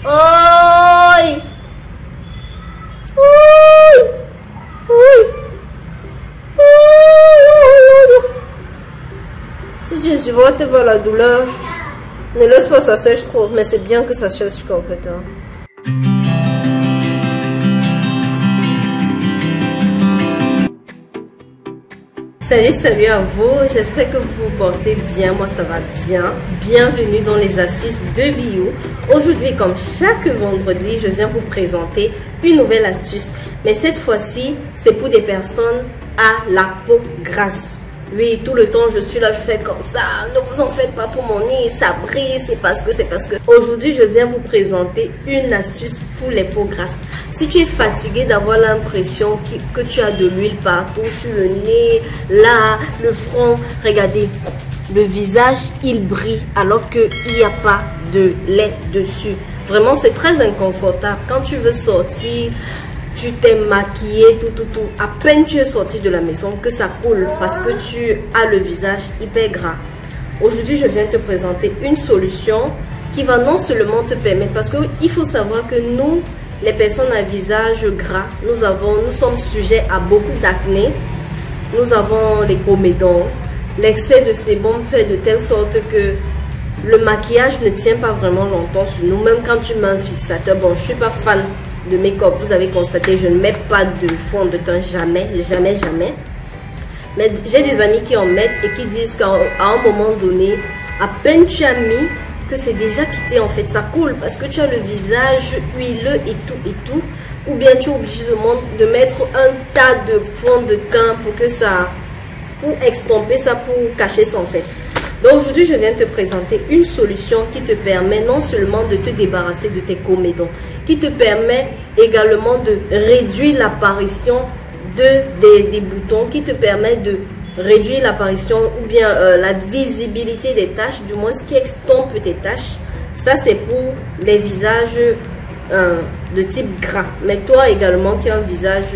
Oi! Si tu supportes pas la douleur, ne laisse pas ça sèche trop, mais c'est bien que ça sèche complètement. Salut à vous, j'espère que vous vous portez bien, moi ça va bien. Bienvenue dans les astuces de bio. Aujourd'hui, comme chaque vendredi, je viens vous présenter une nouvelle astuce. Mais cette fois-ci, c'est pour des personnes à la peau grasse. Oui, tout le temps je suis là, je fais comme ça, ne vous en faites pas pour mon nez, ça brille, c'est parce que. Aujourd'hui, je viens vous présenter une astuce pour les peaux grasses. Si tu es fatigué d'avoir l'impression que tu as de l'huile partout, sur le nez, là, le front, regardez, le visage, il brille alors qu'il n'y a pas de lait dessus. Vraiment, c'est très inconfortable. Quand tu veux sortir, tu t'es maquillé, tout. À peine tu es sorti de la maison que ça coule parce que tu as le visage hyper gras. Aujourd'hui, je viens te présenter une solution qui va non seulement te permettre, parce qu'il faut savoir que nous, les personnes à visage gras, nous sommes sujets à beaucoup d'acné. Nous avons les comédons. L'excès de sébum fait de telle sorte que le maquillage ne tient pas vraiment longtemps sur nous. Même quand tu mets un fixateur, bon, je ne suis pas fan de make-up, vous avez constaté, je ne mets pas de fond de teint, jamais. Mais j'ai des amis qui en mettent et qui disent qu'à un moment donné, à peine tu as mis, que c'est déjà quitté, en fait, ça coule parce que tu as le visage huileux et tout. Ou bien tu es obligé de mettre un tas de fond de teint pour extomper ça, pour cacher ça, en fait. Donc aujourd'hui, je viens te présenter une solution qui te permet non seulement de te débarrasser de tes comédons, qui te permet également de réduire l'apparition des boutons, qui te permet de réduire l'apparition ou bien la visibilité des taches, du moins ce qui estompe tes taches. Ça, c'est pour les visages de type gras. Mais toi également qui as un visage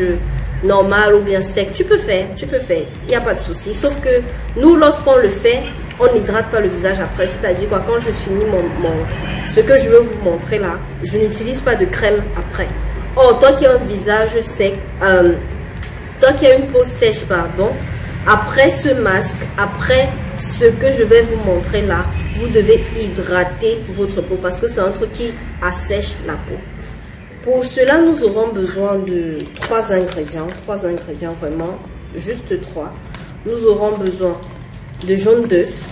normal ou bien sec, tu peux faire, il n'y a pas de souci. Sauf que nous, lorsqu'on le fait, on n'hydrate pas le visage après. C'est-à-dire quoi, quand je finis ce que je veux vous montrer là, je n'utilise pas de crème après. Or, toi qui as un visage sec, toi qui as une peau sèche, pardon, après ce masque, après ce que je vais vous montrer là, vous devez hydrater votre peau parce que c'est un truc qui assèche la peau. Pour cela, nous aurons besoin de 3 ingrédients vraiment, juste 3. Nous aurons besoin de jaune d'œuf,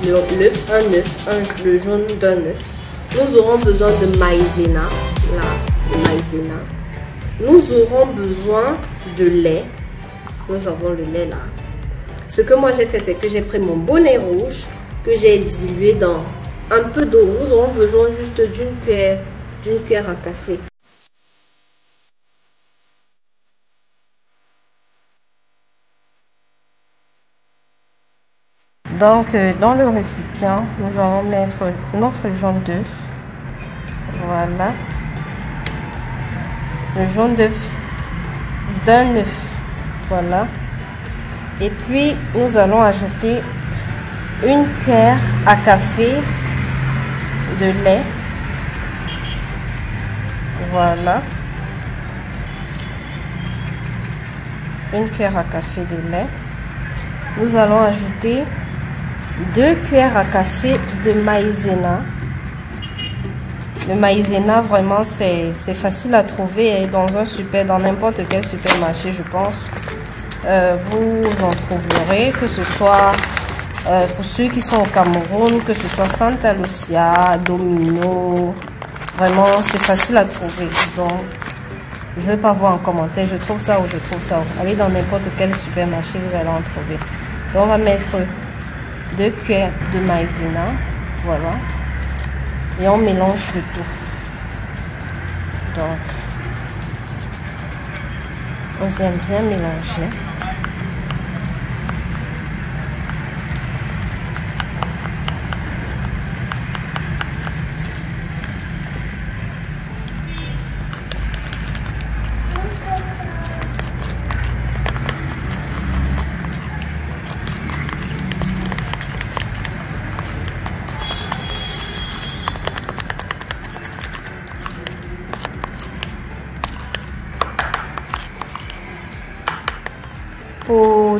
le jaune d'un œuf. Nous aurons besoin de maïzena, Nous aurons besoin de lait. Nous avons le lait là. Ce que moi j'ai fait, c'est que j'ai pris mon bonnet rouge que j'ai dilué dans un peu d'eau. Nous aurons besoin juste d'une cuillère à café. Donc, dans le récipient, nous allons mettre notre jaune d'œuf. Voilà. Le jaune d'œuf d'un œuf. Voilà. Et puis, nous allons ajouter une cuillère à café de lait. Voilà. Une cuillère à café de lait. Nous allons ajouter 2 cuillères à café de maïzena. Le maïzena, vraiment, c'est facile à trouver dans n'importe quel supermarché, je pense. Vous en trouverez, que ce soit pour ceux qui sont au Cameroun, que ce soit Santa Lucia, Domino. Vraiment, c'est facile à trouver. Donc, je ne vais pas voir en commentaire, je trouve ça ou je trouve ça. Allez dans n'importe quel supermarché, vous allez en trouver. Donc, on va mettre 2 cuillères de maïzena. Voilà. Et on mélange le tout. Donc, on vient bien mélanger.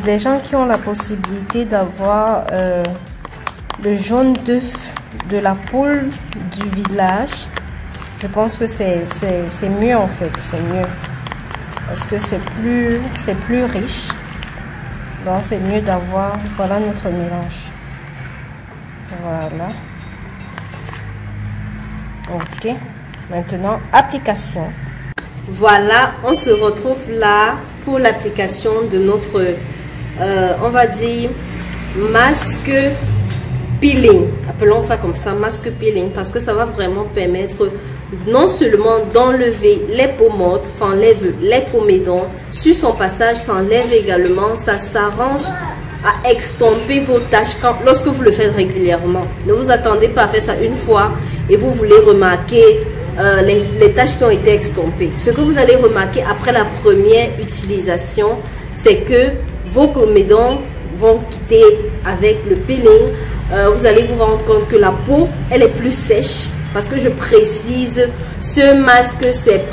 des gens qui ont la possibilité d'avoir le jaune d'œuf de la poule du village, je pense que c'est mieux en fait, c'est mieux. Parce que c'est plus riche. Donc c'est mieux d'avoir, voilà notre mélange. Voilà. Ok. Maintenant, application. Voilà, on se retrouve là pour l'application de notre, on va dire, masque peeling. Appelons ça comme ça, masque peeling, parce que ça va vraiment permettre non seulement d'enlever les peaux mortes, ça enlève les comédons. Sur son passage, ça enlève également, ça s'arrange à extomper vos taches lorsque vous le faites régulièrement. Ne vous attendez pas à faire ça une fois et vous voulez remarquer les taches qui ont été extompées. Ce que vous allez remarquer après la première utilisation, c'est que vos comédons vont quitter avec le peeling. Vous allez vous rendre compte que la peau, elle est plus sèche. Parce que je précise, ce masque, c'est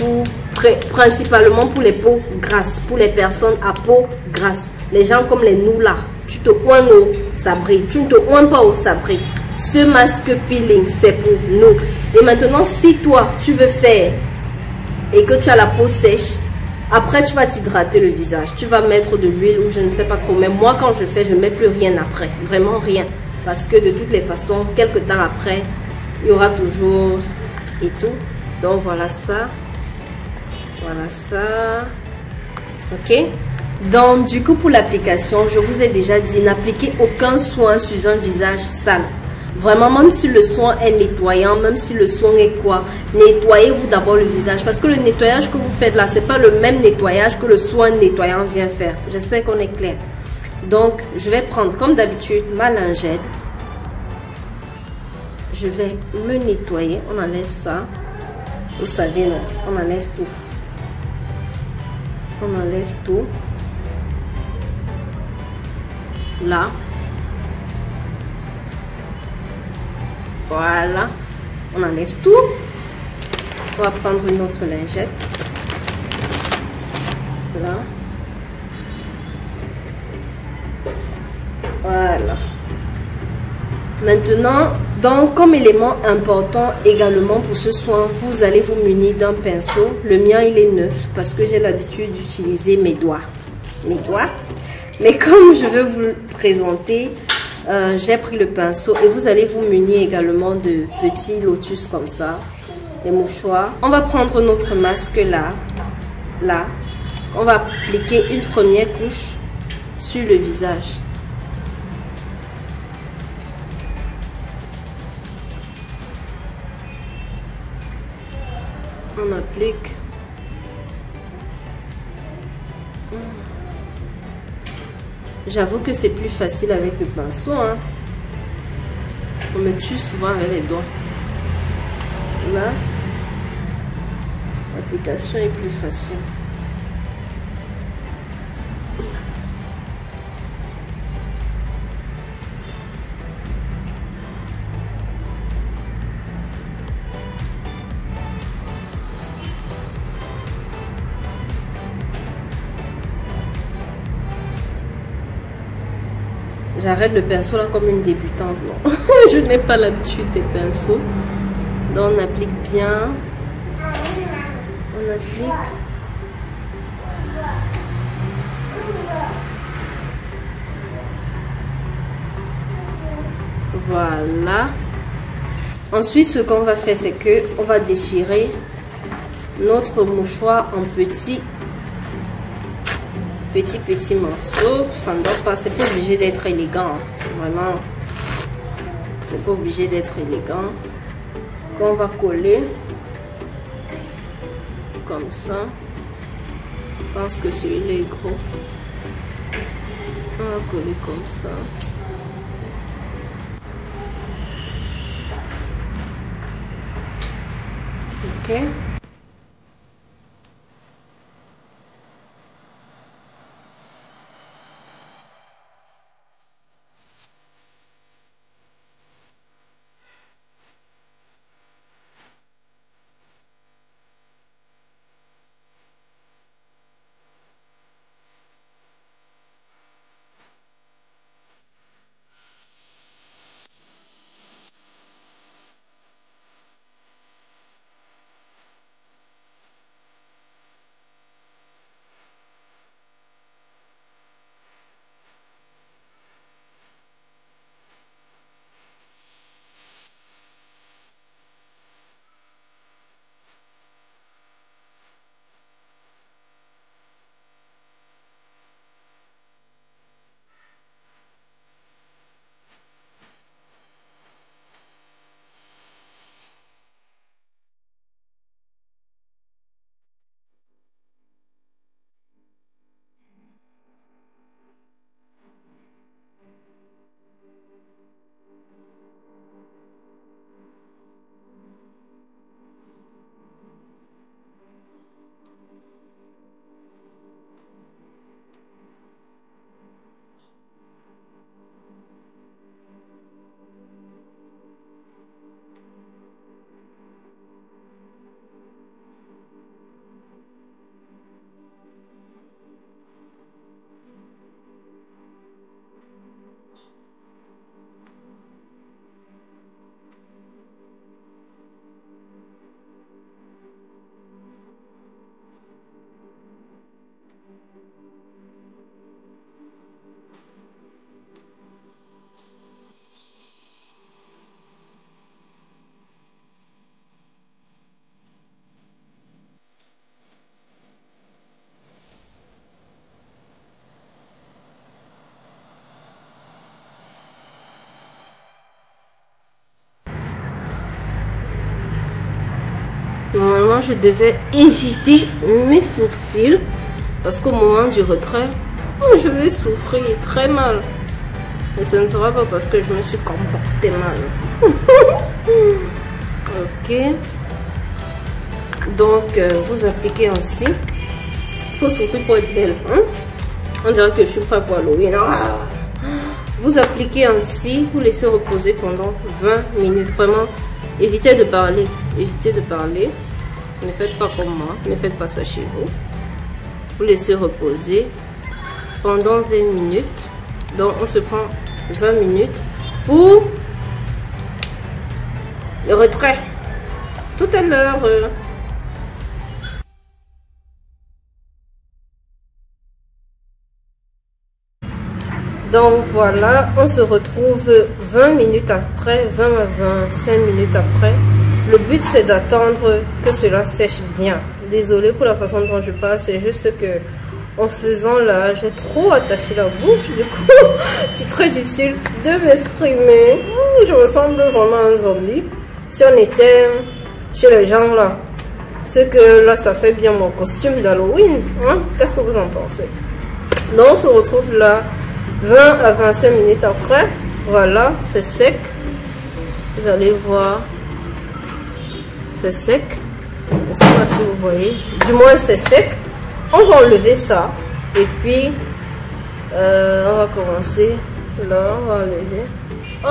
principalement pour les peaux grasses, pour les personnes à peau grasse. Les gens comme les nous là, tu te oignes au sabré, tu ne te oignes pas au sabré. Ce masque peeling, c'est pour nous. Et maintenant, si toi, tu veux faire et que tu as la peau sèche, après, tu vas t'hydrater le visage. Tu vas mettre de l'huile ou je ne sais pas trop. Mais moi, quand je fais, je ne mets plus rien après. Vraiment rien. Parce que de toutes les façons, quelques temps après, il y aura toujours et tout. Donc, voilà ça. Voilà ça. Ok. Donc, du coup, pour l'application, je vous ai déjà dit, n'appliquez aucun soin sur un visage sale. Vraiment, même si le soin est nettoyant, même si le soin est quoi, nettoyez-vous d'abord le visage. Parce que le nettoyage que vous faites là, c'est pas le même nettoyage que le soin nettoyant vient faire. J'espère qu'on est clair. Donc, je vais prendre, comme d'habitude, ma lingette. Je vais me nettoyer. On enlève ça. Vous savez, non, on enlève tout. On enlève tout. Là. Voilà. On enlève tout. On va prendre une autre lingette. Là. Voilà. Maintenant, donc, comme élément important également pour ce soin, vous allez vous munir d'un pinceau. Le mien, il est neuf parce que j'ai l'habitude d'utiliser mes doigts. Mes doigts. Mais comme je veux vous le présenter, j'ai pris le pinceau et vous allez vous munir également de petits lotus comme ça, des mouchoirs. On va prendre notre masque là, là. On va appliquer une première couche sur le visage. On applique. J'avoue que c'est plus facile avec le pinceau, hein. On me tue souvent avec les doigts. Là, l'application est plus facile. J'arrête le pinceau là comme une débutante, non. Je n'ai pas l'habitude des pinceaux. Donc on applique bien. On applique. Voilà. Ensuite, ce qu'on va faire, c'est que on va déchirer notre mouchoir en petits morceaux. Ça ne doit pas, c'est pas obligé d'être élégant, vraiment, c'est pas obligé d'être élégant. Qu'on va coller comme ça. Je pense que celui-là est gros. On va coller comme ça. Ok. normalement je devais éviter mes sourcils parce qu'au moment du retrait, je vais souffrir très mal. Et ce ne sera pas parce que je me suis comportée mal. Ok. Donc, vous appliquez ainsi. Il faut surtout pour être belle. Hein? On dirait que je suis prête pour Halloween. Vous appliquez ainsi. Vous laissez reposer pendant 20 minutes. Vraiment, évitez de parler. Évitez de parler. Ne faites pas comme moi. Ne faites pas ça chez vous. Vous laissez reposer pendant 20 minutes. Donc, on se prend 20 minutes pour le retrait. Tout à l'heure. Donc voilà, on se retrouve 20 minutes après, 20 à 25 minutes après. Le but c'est d'attendre que cela sèche bien. Désolée pour la façon dont je parle, c'est juste que en faisant là, j'ai trop attaché la bouche. Du coup, c'est très difficile de m'exprimer. Je ressemble vraiment à un zombie. Si on était chez les gens là, c'est que là ça fait bien mon costume d'Halloween. Hein? Qu'est-ce que vous en pensez? Donc on se retrouve là 20 à 25 minutes après. Voilà, c'est sec. Vous allez voir, c'est sec. Je ne sais pas si vous voyez. Du moins c'est sec. On va enlever ça. Et puis on va commencer là. On va enlever. Oh!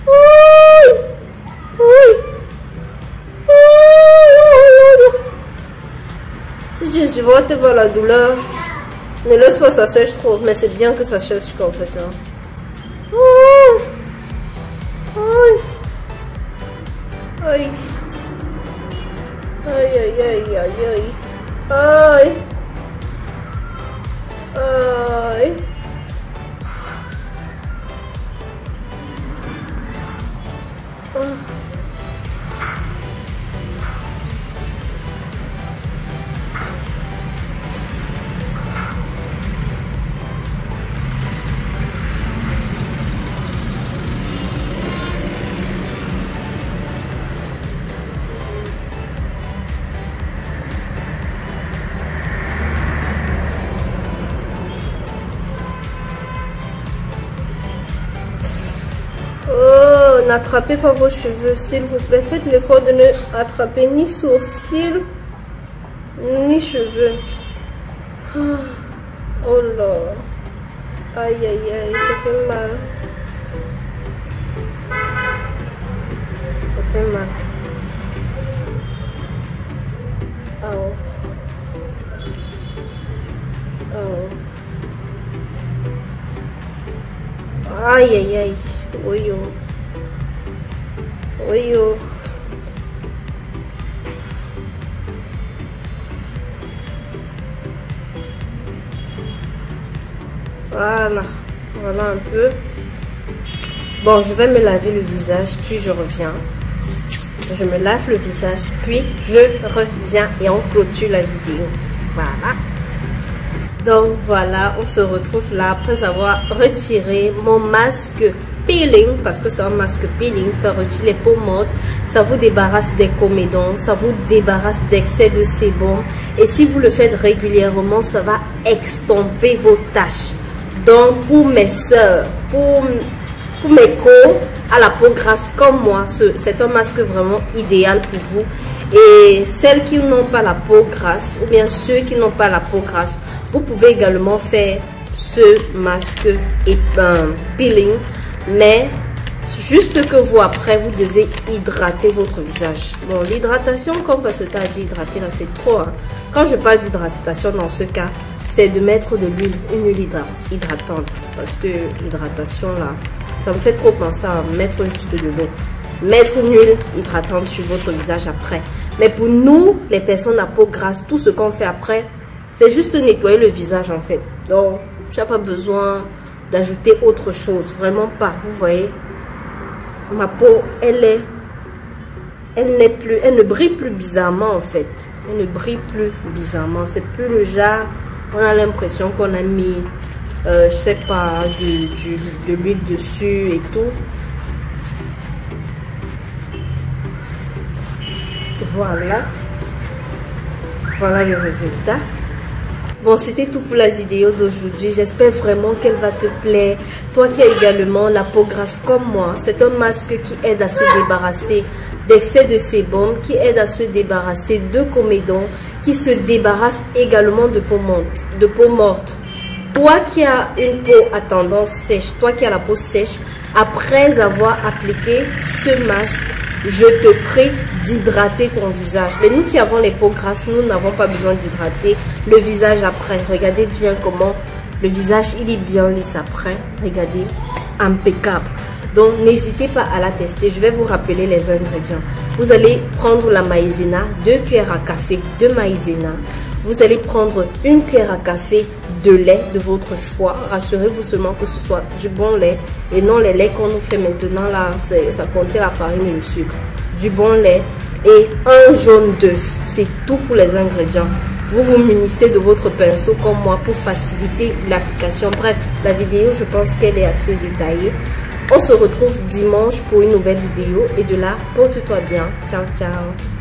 Oui! Oui! Si tu supportes pas la douleur, ne laisse pas ça sèche trop. Mais c'est bien que ça sèche en fait. Hein. Oh! Aïe! Aïe! Aïe aïe aïe aïe aïe! Aïe! Aïe! N'attrapez pas vos cheveux, s'il vous plaît. Faites l'effort de ne attraper ni sourcils, ni cheveux. Oh là. Aïe, aïe, aïe, ça fait mal. Ça fait mal. Oh. Oh. Aïe, aïe, aïe. Oui, oh. Oui, oh. Voilà, voilà un peu. Bon, je vais me laver le visage, puis je reviens. Je me lave le visage, puis je reviens et on clôture la vidéo. Voilà. Donc voilà, on se retrouve là après avoir retiré mon masque peeling, parce que c'est un masque peeling, ça retire les peaux mortes, ça vous débarrasse des comédons, ça vous débarrasse d'excès de sébum, et si vous le faites régulièrement, ça va extomper vos taches. Donc pour mes soeurs, pour mes co à la peau grasse comme moi, c'est un masque vraiment idéal pour vous. Et celles qui n'ont pas la peau grasse, ou bien ceux qui n'ont pas la peau grasse, vous pouvez également faire ce masque et peeling. Mais juste que vous, après, vous devez hydrater votre visage. Bon, l'hydratation, comme Pasteur a dit, hydrater là, c'est trop. Hein. Quand je parle d'hydratation, dans ce cas, c'est de mettre de l'huile, une huile hydratante. Parce que l'hydratation, là, ça me fait trop penser à mettre juste de l'eau. Mettre une huile hydratante sur votre visage après. Mais pour nous, les personnes à peau grasse, tout ce qu'on fait après, c'est juste nettoyer le visage, en fait. Donc, tu n'as pas besoin d'ajouter autre chose, vraiment pas. Vous voyez, ma peau, elle ne brille plus bizarrement en fait. Elle ne brille plus bizarrement. C'est plus le genre, on a l'impression qu'on a mis, je sais pas, de l'huile dessus et tout. Voilà. Voilà le résultat. Bon, c'était tout pour la vidéo d'aujourd'hui. J'espère vraiment qu'elle va te plaire. Toi qui as également la peau grasse comme moi, c'est un masque qui aide à se débarrasser d'excès de sébum, qui aide à se débarrasser de comédons, qui se débarrasse également de peau morte. Toi qui as une peau à tendance sèche, toi qui as la peau sèche, après avoir appliqué ce masque, je te prie d'hydrater ton visage. Mais nous qui avons les peaux grasses, nous n'avons pas besoin d'hydrater le visage après. Regardez bien comment le visage, il est bien lisse après. Regardez, impeccable. Donc, n'hésitez pas à la tester. Je vais vous rappeler les ingrédients. Vous allez prendre la maïzena, 2 cuillères à café de maïzena. Vous allez prendre 1 cuillère à café de lait de votre choix. Rassurez-vous seulement que ce soit du bon lait et non les laits qu'on nous fait maintenant là, ça contient la farine et le sucre. Du bon lait et un jaune d'œuf. C'est tout pour les ingrédients. Vous vous munissez de votre pinceau comme moi pour faciliter l'application. Bref, la vidéo, je pense qu'elle est assez détaillée. On se retrouve dimanche pour une nouvelle vidéo et de là, porte-toi bien. Ciao, ciao.